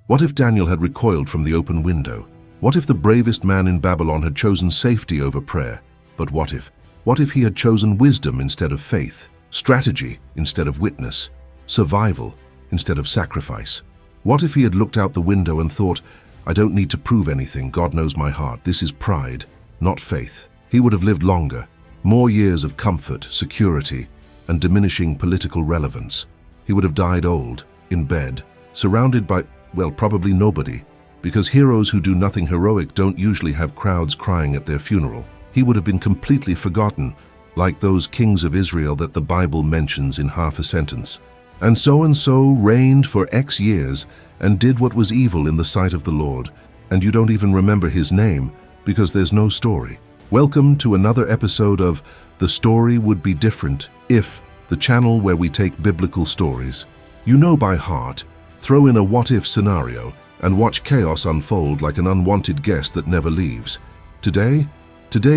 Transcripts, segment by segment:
What if Daniel had recoiled from the open window? What if the bravest man in Babylon had chosen safety over prayer? But what if? What if he had chosen wisdom instead of faith, strategy instead of witness, survival instead of sacrifice? What if he had looked out the window and thought, I don't need to prove anything, God knows my heart, this is pride, not faith? He would have lived longer, more years of comfort, security, and diminishing political relevance. He would have died old, in bed, surrounded by, well, probably nobody, because heroes who do nothing heroic don't usually have crowds crying at their funeral. He would have been completely forgotten, like those kings of Israel that the Bible mentions in half a sentence. And so reigned for X years and did what was evil in the sight of the Lord, and you don't even remember his name because there's no story. Welcome to another episode of The Story Would Be Different If, the channel where we take biblical stories, you know by heart, throw in a what-if scenario, and watch chaos unfold like an unwanted guest that never leaves. Today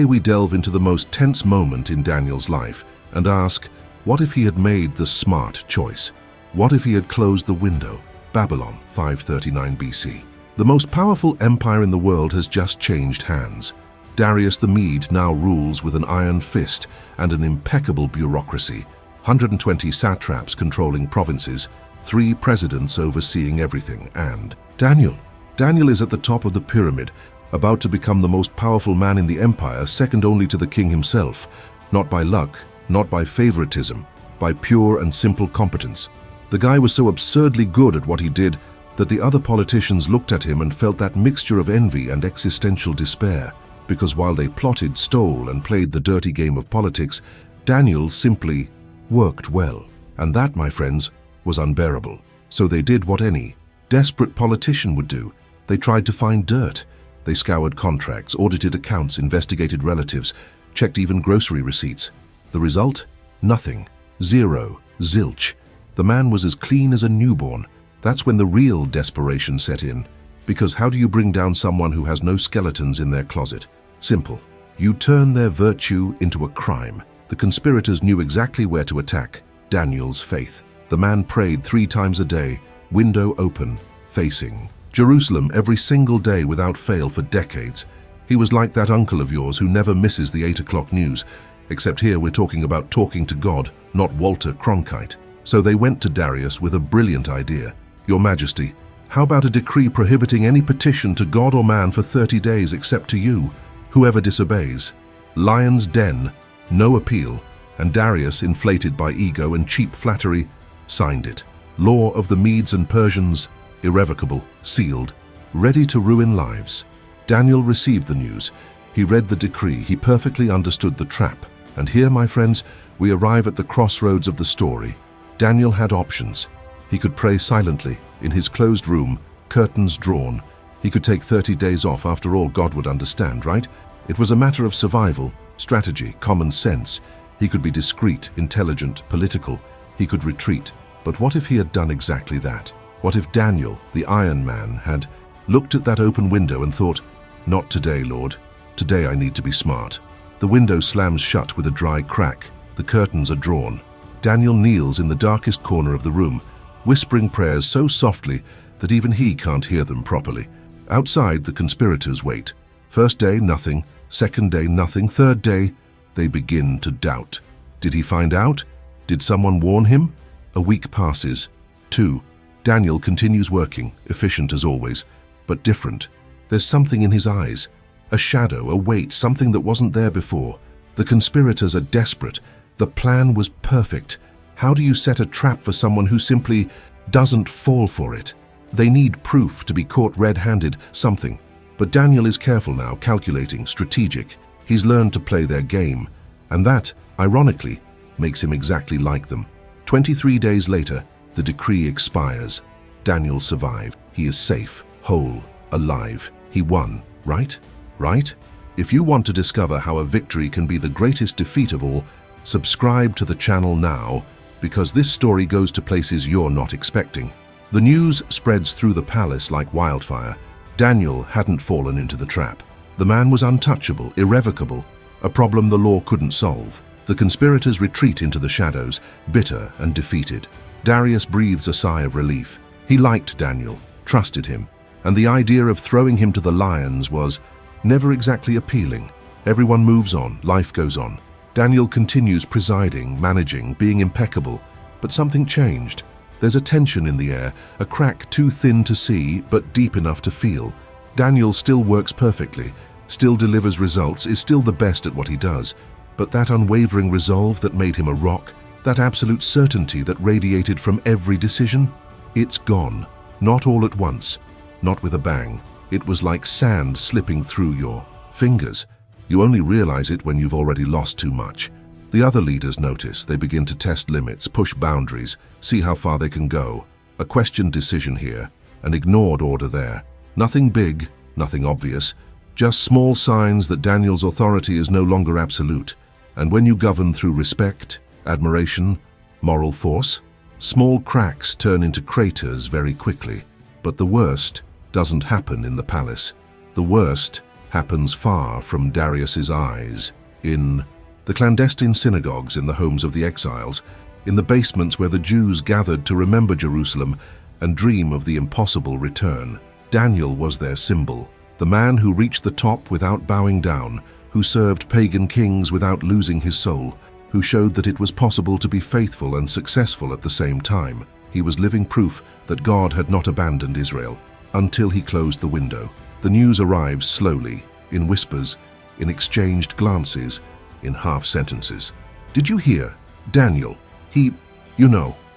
we delve into the most tense moment in Daniel's life and ask, what if he had made the smart choice? What if he had closed the window? Babylon, 539 BC. The most powerful empire in the world has just changed hands. Darius the Mede now rules with an iron fist and an impeccable bureaucracy, 120 satraps controlling provinces, 3 presidents overseeing everything, and Daniel is at the top of the pyramid, about to become the most powerful man in the empire, second only to the king himself, not by luck, not by favoritism, by pure and simple competence. The guy was so absurdly good at what he did that the other politicians looked at him and felt that mixture of envy and existential despair, because while they plotted, stole, and played the dirty game of politics, Daniel simply worked well. And that, my friends, was unbearable. So they did what any desperate politician would do. They tried to find dirt. They scoured contracts, audited accounts, investigated relatives, checked even grocery receipts. The result? Nothing. Zero. Zilch. The man was as clean as a newborn. That's when the real desperation set in. Because how do you bring down someone who has no skeletons in their closet? Simple. You turn their virtue into a crime. The conspirators knew exactly where to attack. Daniel's faith. The man prayed 3 times a day, window open, facing Jerusalem every single day without fail for decades. He was like that uncle of yours who never misses the 8 o'clock news, except here we're talking about talking to God, not Walter Cronkite. So they went to Darius with a brilliant idea. Your Majesty, how about a decree prohibiting any petition to God or man for 30 days except to you, whoever disobeys? Lion's den, no appeal, and Darius, inflated by ego and cheap flattery, signed it. Law of the Medes and Persians, irrevocable, sealed, ready to ruin lives. Daniel received the news. He read the decree. He perfectly understood the trap. And here, my friends, we arrive at the crossroads of the story. Daniel had options. He could pray silently, in his closed room, curtains drawn. He could take 30 days off. After all, God would understand, right? It was a matter of survival, strategy, common sense. He could be discreet, intelligent, political. He could retreat. But what if he had done exactly that? What if Daniel, the Iron Man, had looked at that open window and thought, not today, Lord. Today I need to be smart. The window slams shut with a dry crack. The curtains are drawn. Daniel kneels in the darkest corner of the room, whispering prayers so softly that even he can't hear them properly. Outside, the conspirators wait. First day, nothing. Second day, nothing. Third day, they begin to doubt. Did he find out? Did someone warn him? A week passes. 2. Daniel continues working, efficient as always, but different. There's something in his eyes. A shadow, a weight, something that wasn't there before. The conspirators are desperate. The plan was perfect. How do you set a trap for someone who simply doesn't fall for it? They need proof to be caught red-handed, something. But Daniel is careful now, calculating, strategic. He's learned to play their game. And that, ironically, makes him exactly like them. 23 days later, the decree expires. Daniel survived. He is safe, whole, alive. He won, right? Right? If you want to discover how a victory can be the greatest defeat of all, subscribe to the channel now, because this story goes to places you're not expecting. The news spreads through the palace like wildfire. Daniel hadn't fallen into the trap. The man was untouchable, irrevocable, a problem the law couldn't solve. The conspirators retreat into the shadows, bitter and defeated. Darius breathes a sigh of relief. He liked Daniel, trusted him, and the idea of throwing him to the lions was never exactly appealing. Everyone moves on, life goes on. Daniel continues presiding, managing, being impeccable, but something changed. There's a tension in the air, a crack too thin to see, but deep enough to feel. Daniel still works perfectly, still delivers results, is still the best at what he does, but that unwavering resolve that made him a rock, that absolute certainty that radiated from every decision, it's gone. Not all at once, not with a bang. It was like sand slipping through your fingers. You only realize it when you've already lost too much. The other leaders notice. They begin to test limits, push boundaries, see how far they can go. A questioned decision here, an ignored order there. Nothing big, nothing obvious, just small signs that Daniel's authority is no longer absolute. And when you govern through respect, admiration, moral force, small cracks turn into craters very quickly. But the worst doesn't happen in the palace. The worst happens far from Darius's eyes, in the clandestine synagogues in the homes of the exiles, in the basements where the Jews gathered to remember Jerusalem and dream of the impossible return. Daniel was their symbol, the man who reached the top without bowing down, who served pagan kings without losing his soul, who showed that it was possible to be faithful and successful at the same time. He was living proof that God had not abandoned Israel, until he closed the window. The news arrives slowly, in whispers, in exchanged glances, in half sentences. Did you hear? Daniel.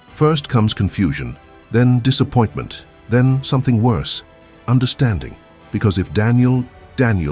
First comes confusion, then disappointment, then something worse, understanding. Because if Daniel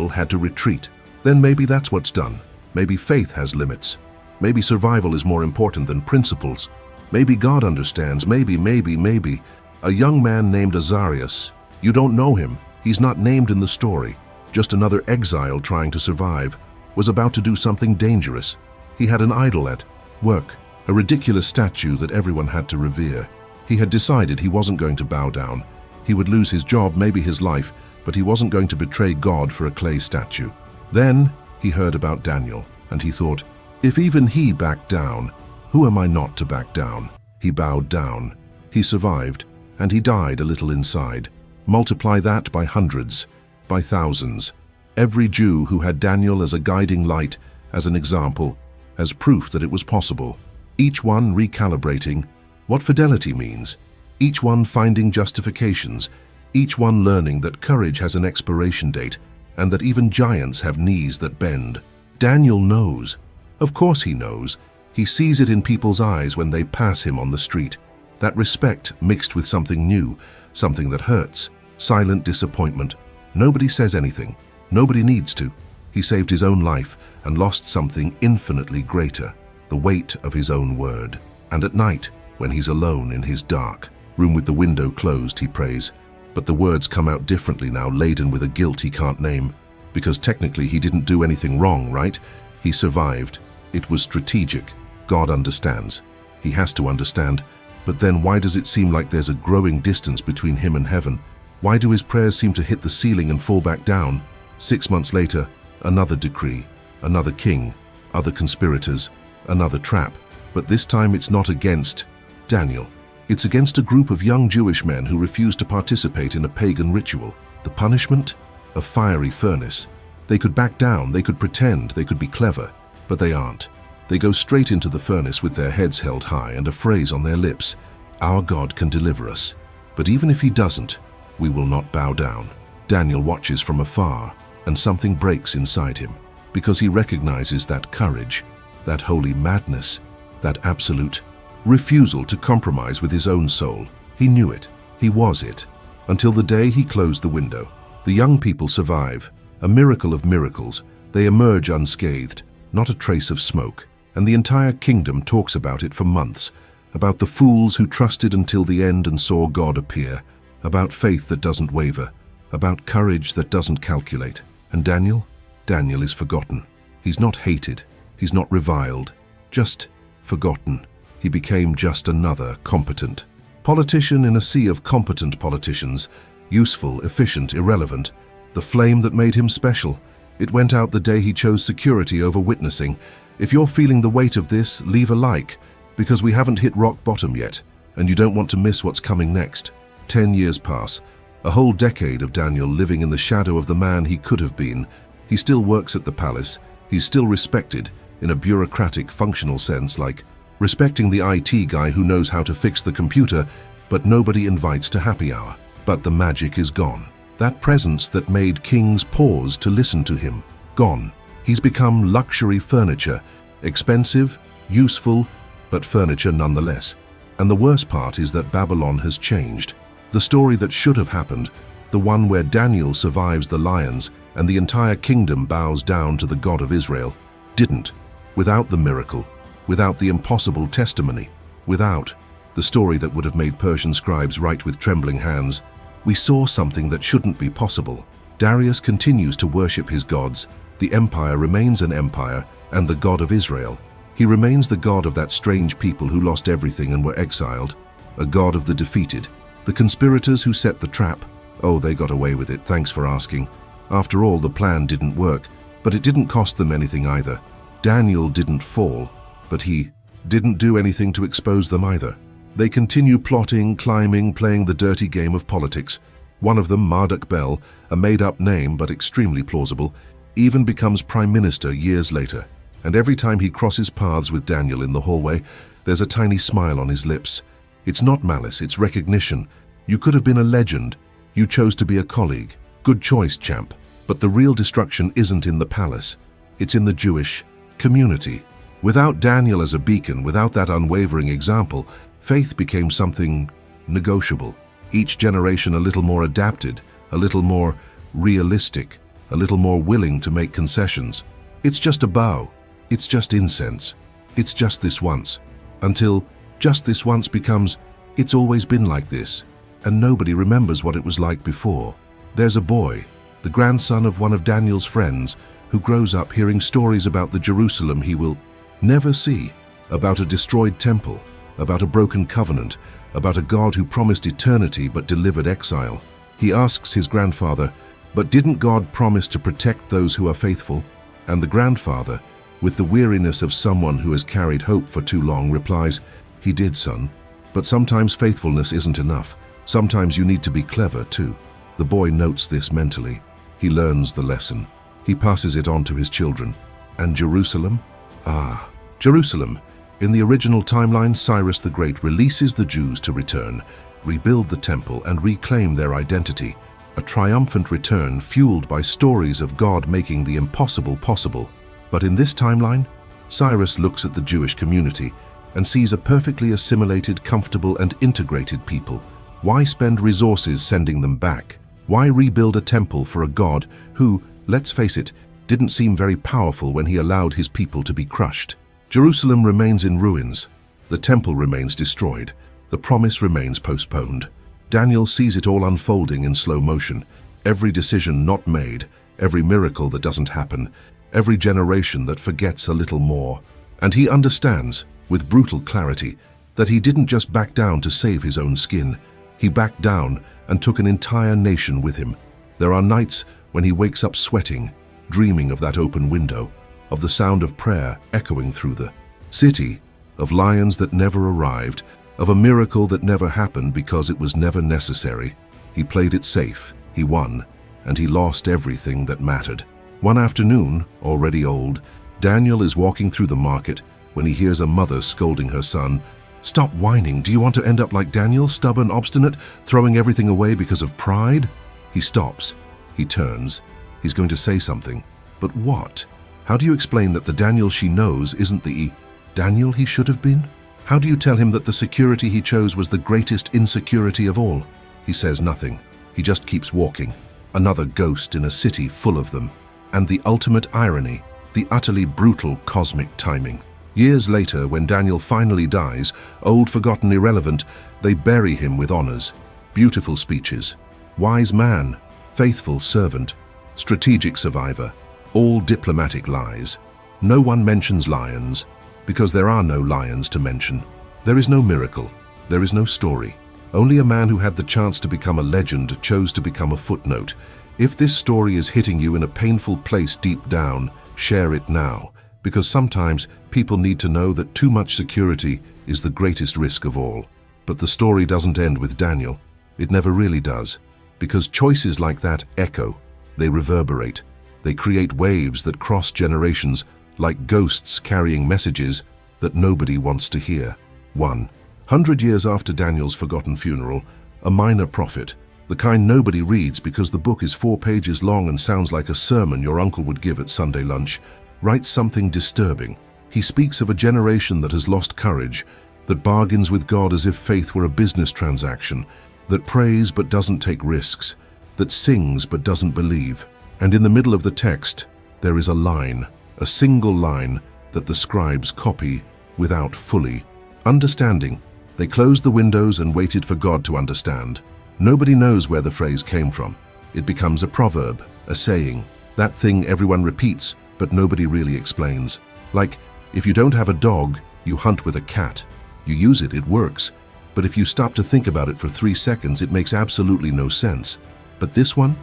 had to retreat, then maybe that's what's done. Maybe faith has limits. Maybe survival is more important than principles. Maybe God understands. Maybe. A young man named Azarias. You don't know him. He's not named in the story. Just another exile trying to survive. Was about to do something dangerous. He had an idol at work, a ridiculous statue that everyone had to revere. He had decided he wasn't going to bow down. He would lose his job, maybe his life, but he wasn't going to betray God for a clay statue. Then he heard about Daniel, and he thought, if even he backed down, who am I not to back down? He bowed down. He survived, and he died a little inside. Multiply that by hundreds, by thousands. Every Jew who had Daniel as a guiding light, as an example, as proof that it was possible. Each one recalibrating what fidelity means. Each one finding justifications. Each one learning that courage has an expiration date, and that even giants have knees that bend. Daniel knows. Of course he knows. He sees it in people's eyes when they pass him on the street. That respect mixed with something new, something that hurts. Silent disappointment. Nobody says anything. Nobody needs to. He saved his own life and lost something infinitely greater, the weight of his own word. And at night, when he's alone in his dark room with the window closed, he prays. But the words come out differently now, laden with a guilt he can't name. Because technically he didn't do anything wrong, right? He survived. It was strategic. God understands. He has to understand. But then why does it seem like there's a growing distance between him and heaven? Why do his prayers seem to hit the ceiling and fall back down? 6 months later, another decree, another king, other conspirators, another trap. But this time it's not against Daniel. It's against a group of young Jewish men who refuse to participate in a pagan ritual. The punishment? A fiery furnace. They could back down, they could pretend, they could be clever, but they aren't. They go straight into the furnace with their heads held high and a phrase on their lips. Our God can deliver us. But even if he doesn't, we will not bow down. Daniel watches from afar, and something breaks inside him, because he recognizes that courage, that holy madness, that absolute refusal to compromise with his own soul. He knew it. He was it. Until the day he closed the window. The young people survive. A miracle of miracles. They emerge unscathed, not a trace of smoke. And the entire kingdom talks about it for months. About the fools who trusted until the end and saw God appear. About faith that doesn't waver. About courage that doesn't calculate. And Daniel? Daniel is forgotten. He's not hated. He's not reviled. Just forgotten. He became just another competent politician in a sea of competent politicians. Useful, efficient, irrelevant. The flame that made him special. It went out the day he chose security over witnessing. If you're feeling the weight of this, leave a like, because we haven't hit rock bottom yet, and you don't want to miss what's coming next. 10 years pass. A whole decade of Daniel living in the shadow of the man he could have been. He still works at the palace. He's still respected in a bureaucratic, functional sense, like respecting the IT guy who knows how to fix the computer, but nobody invites to happy hour. But the magic is gone. That presence that made kings pause to listen to him, gone. He's become luxury furniture, expensive, useful, but furniture nonetheless. And the worst part is that Babylon has changed. The story that should have happened, the one where Daniel survives the lions and the entire kingdom bows down to the God of Israel, didn't. Without the miracle, without the impossible testimony, without the story that would have made Persian scribes write with trembling hands, we saw something that shouldn't be possible. Darius continues to worship his gods, the empire remains an empire, and the God of Israel. He remains the God of that strange people who lost everything and were exiled, a God of the defeated. The conspirators who set the trap, oh, they got away with it, thanks for asking. After all, the plan didn't work, but it didn't cost them anything either. Daniel didn't fall, but he didn't do anything to expose them either. They continue plotting, climbing, playing the dirty game of politics. One of them, Marduk Bel, a made-up name but extremely plausible, even becomes prime minister years later. And every time he crosses paths with Daniel in the hallway, there's a tiny smile on his lips. It's not malice, it's recognition. You could have been a legend. You chose to be a colleague. Good choice, champ. But the real destruction isn't in the palace. It's in the Jewish community. Without Daniel as a beacon, without that unwavering example, faith became something negotiable. Each generation a little more adapted, a little more realistic, a little more willing to make concessions. It's just a bow. It's just incense. It's just this once. Until just this once becomes, it's always been like this, and nobody remembers what it was like before. There's a boy, the grandson of one of Daniel's friends, who grows up hearing stories about the Jerusalem he will never see, about a destroyed temple, about a broken covenant, about a God who promised eternity but delivered exile. He asks his grandfather, but didn't God promise to protect those who are faithful? And the grandfather, with the weariness of someone who has carried hope for too long, replies, he did, son. But sometimes faithfulness isn't enough. Sometimes you need to be clever too. The boy notes this mentally. He learns the lesson. He passes it on to his children. And Jerusalem? Ah, Jerusalem. In the original timeline, Cyrus the Great releases the Jews to return, rebuild the temple, and reclaim their identity. A triumphant return fueled by stories of God making the impossible possible. But in this timeline, Cyrus looks at the Jewish community and sees a perfectly assimilated, comfortable, and integrated people. Why spend resources sending them back? Why rebuild a temple for a God who, let's face it, didn't seem very powerful when he allowed his people to be crushed? Jerusalem remains in ruins. The temple remains destroyed. The promise remains postponed. Daniel sees it all unfolding in slow motion. Every decision not made, every miracle that doesn't happen, every generation that forgets a little more. And he understands, with brutal clarity, that he didn't just back down to save his own skin. He backed down and took an entire nation with him. There are nights when he wakes up sweating, dreaming of that open window, of the sound of prayer echoing through the city, of lions that never arrived, of a miracle that never happened because it was never necessary. He played it safe, he won, and he lost everything that mattered. One afternoon, already old, Daniel is walking through the market when he hears a mother scolding her son. Stop whining. Do you want to end up like Daniel, stubborn, obstinate, throwing everything away because of pride? He stops. He turns. He's going to say something. But what? How do you explain that the Daniel she knows isn't the Daniel he should have been? How do you tell him that the security he chose was the greatest insecurity of all? He says nothing. He just keeps walking. Another ghost in a city full of them. And the ultimate irony, the utterly brutal cosmic timing. Years later, when Daniel finally dies, old, forgotten, irrelevant, they bury him with honors. Beautiful speeches. Wise man, faithful servant, strategic survivor, all diplomatic lies. No one mentions lions, because there are no lions to mention. There is no miracle. There is no story. Only a man who had the chance to become a legend chose to become a footnote. If this story is hitting you in a painful place deep down, share it now, because sometimes people need to know that too much security is the greatest risk of all. But the story doesn't end with Daniel. It never really does. Because choices like that echo, they reverberate, they create waves that cross generations like ghosts carrying messages that nobody wants to hear. 100 years after Daniel's forgotten funeral, a minor prophet, the kind nobody reads because the book is 4 pages long and sounds like a sermon your uncle would give at Sunday lunch, writes something disturbing. He speaks of a generation that has lost courage, that bargains with God as if faith were a business transaction, that prays but doesn't take risks, that sings but doesn't believe. And in the middle of the text, there is a line, a single line that the scribes copy without fully understanding. They closed the windows and waited for God to understand. Nobody knows where the phrase came from. It becomes a proverb, a saying, that thing everyone repeats but nobody really explains. Like, if you don't have a dog, you hunt with a cat. You use it, it works. But if you stop to think about it for 3 seconds, it makes absolutely no sense. But this one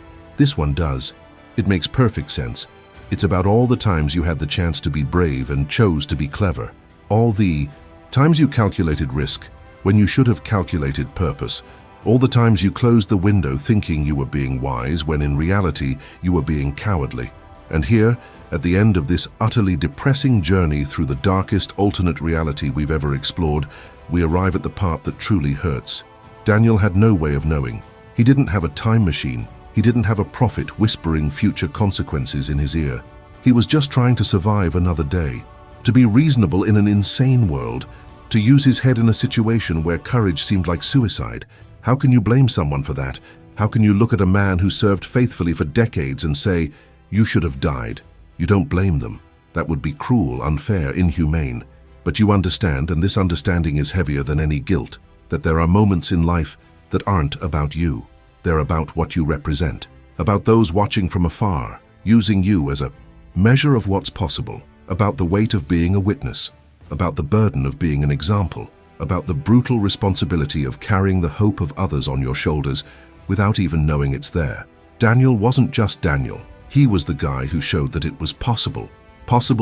does. It makes perfect sense. It's about all the times you had the chance to be brave and chose to be clever. All the times you calculated risk when you should have calculated purpose. All the times you closed the window thinking you were being wise when in reality you were being cowardly. And here, at the end of this utterly depressing journey through the darkest alternate reality we've ever explored, we arrive at the part that truly hurts. Daniel had no way of knowing. He didn't have a time machine. He didn't have a prophet whispering future consequences in his ear. He was just trying to survive another day, to be reasonable in an insane world, to use his head in a situation where courage seemed like suicide. How can you blame someone for that? How can you look at a man who served faithfully for decades and say, you should have died? You don't blame them. That would be cruel, unfair, inhumane. But you understand, and this understanding is heavier than any guilt, that there are moments in life that aren't about you. They're about what you represent, about those watching from afar, using you as a measure of what's possible, about the weight of being a witness, about the burden of being an example, about the brutal responsibility of carrying the hope of others on your shoulders without even knowing it's there. Daniel wasn't just Daniel. He was the guy who showed that it was possible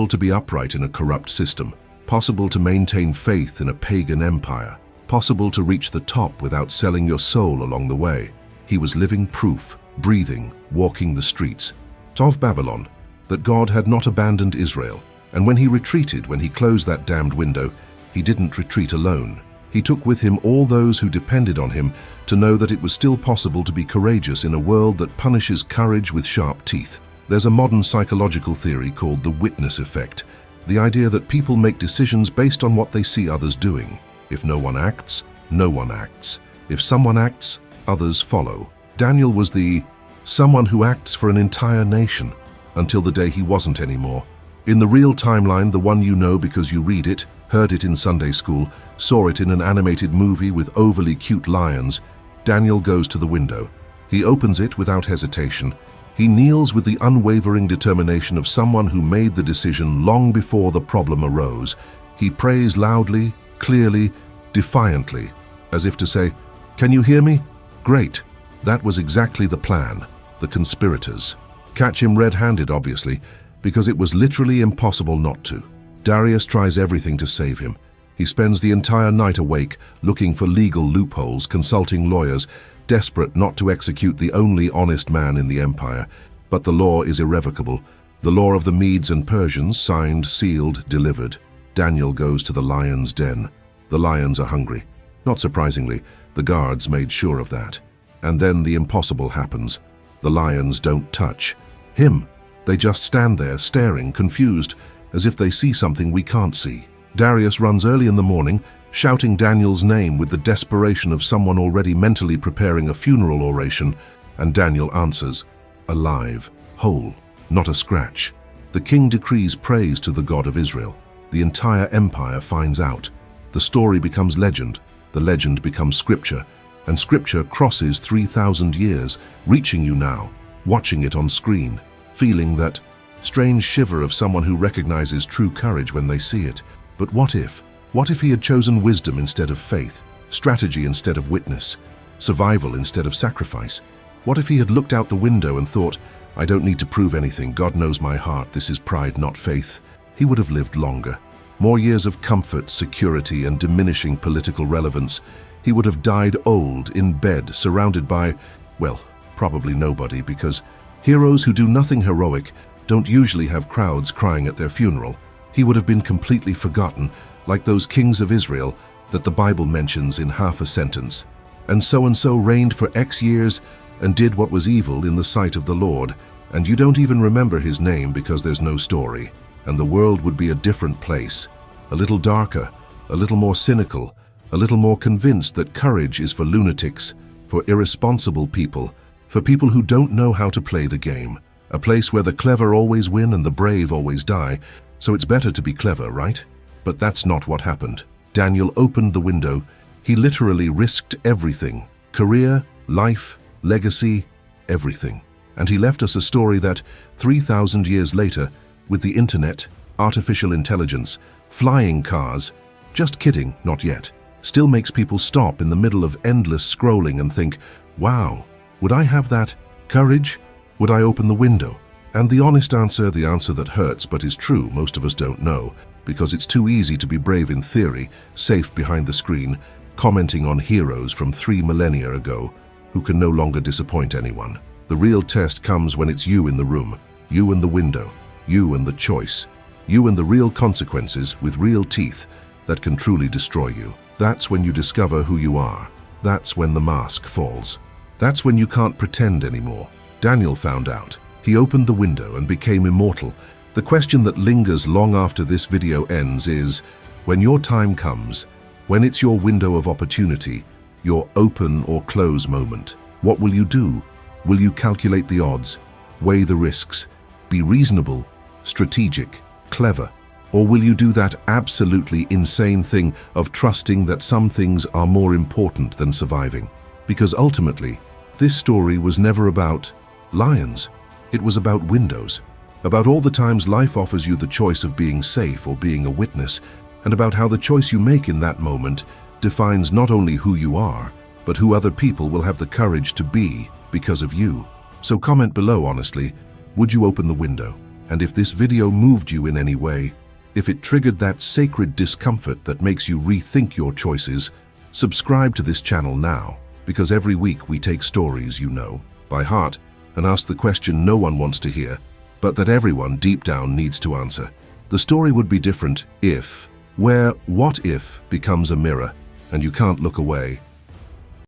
to be upright in a corrupt system, possible to maintain faith in a pagan empire, possible to reach the top without selling your soul along the way. He was living proof, breathing, walking the streets of Babylon, that God had not abandoned Israel. And when he retreated, when he closed that damned window, he didn't retreat alone. He took with him all those who depended on him to know that it was still possible to be courageous in a world that punishes courage with sharp teeth. There's a modern psychological theory called the witness effect, the idea that people make decisions based on what they see others doing. If no one acts, no one acts. If someone acts, others follow. Daniel was the someone who acts for an entire nation until the day he wasn't anymore. In the real timeline, the one you know because you read it, heard it in Sunday school, saw it in an animated movie with overly cute lions, Daniel goes to the window. He opens it without hesitation. He kneels with the unwavering determination of someone who made the decision long before the problem arose. He prays loudly, clearly, defiantly, as if to say, "Can you hear me? Great." That was exactly the plan. The conspirators. Catch him red-handed, obviously, because it was literally impossible not to. Darius tries everything to save him. He spends the entire night awake, looking for legal loopholes, consulting lawyers, desperate not to execute the only honest man in the empire. But the law is irrevocable. The law of the Medes and Persians, signed, sealed, delivered. Daniel goes to the lion's den. The lions are hungry. Not surprisingly, the guards made sure of that. And then the impossible happens. The lions don't touch him. They just stand there, staring, confused, as if they see something we can't see. Darius runs early in the morning, shouting Daniel's name with the desperation of someone already mentally preparing a funeral oration, and Daniel answers, alive, whole, not a scratch. The king decrees praise to the God of Israel. The entire empire finds out. The story becomes legend, the legend becomes scripture, and scripture crosses 3,000 years, reaching you now, watching it on screen, feeling that strange shiver of someone who recognizes true courage when they see it. But what if? What if he had chosen wisdom instead of faith, strategy instead of witness, survival instead of sacrifice? What if he had looked out the window and thought, I don't need to prove anything, God knows my heart, this is pride, not faith? He would have lived longer. More years of comfort, security, and diminishing political relevance. He would have died old, in bed, surrounded by, well, Probably nobody, because heroes who do nothing heroic don't usually have crowds crying at their funeral. He would have been completely forgotten, like those kings of Israel that the Bible mentions in half a sentence. And so reigned for X years and did what was evil in the sight of the Lord, and you don't even remember his name because there's no story, and the world would be a different place, a little darker, a little more cynical, a little more convinced that courage is for lunatics, for irresponsible people, for people who don't know how to play the game, a place where the clever always win and the brave always die, so it's better to be clever, right? But that's not what happened. Daniel opened the window. He literally risked everything, career, life, legacy, everything. And he left us a story that, 3,000 years later, with the internet, artificial intelligence, flying cars, just kidding, not yet, still makes people stop in the middle of endless scrolling and think, wow, would I have that courage? Would I open the window? And the honest answer, the answer that hurts but is true, most of us don't know, because it's too easy to be brave in theory, safe behind the screen, commenting on heroes from 3 millennia ago who can no longer disappoint anyone. The real test comes when it's you in the room, you and the window, you and the choice, you and the real consequences with real teeth that can truly destroy you. That's when you discover who you are. That's when the mask falls. That's when you can't pretend anymore. Daniel found out. He opened the window and became immortal. The question that lingers long after this video ends is, when your time comes, when it's your window of opportunity, your open or close moment, what will you do? Will you calculate the odds, weigh the risks, be reasonable, strategic, clever? Or will you do that absolutely insane thing of trusting that some things are more important than surviving? Because ultimately, this story was never about lions. It was about windows, about all the times life offers you the choice of being safe or being a witness, and about how the choice you make in that moment defines not only who you are, but who other people will have the courage to be because of you. So comment below honestly, would you open the window? And if this video moved you in any way, if it triggered that sacred discomfort that makes you rethink your choices, subscribe to this channel now, because every week we take stories you know by heart and ask the question no one wants to hear, but that everyone deep down needs to answer. The story would be different if, where what if becomes a mirror and you can't look away,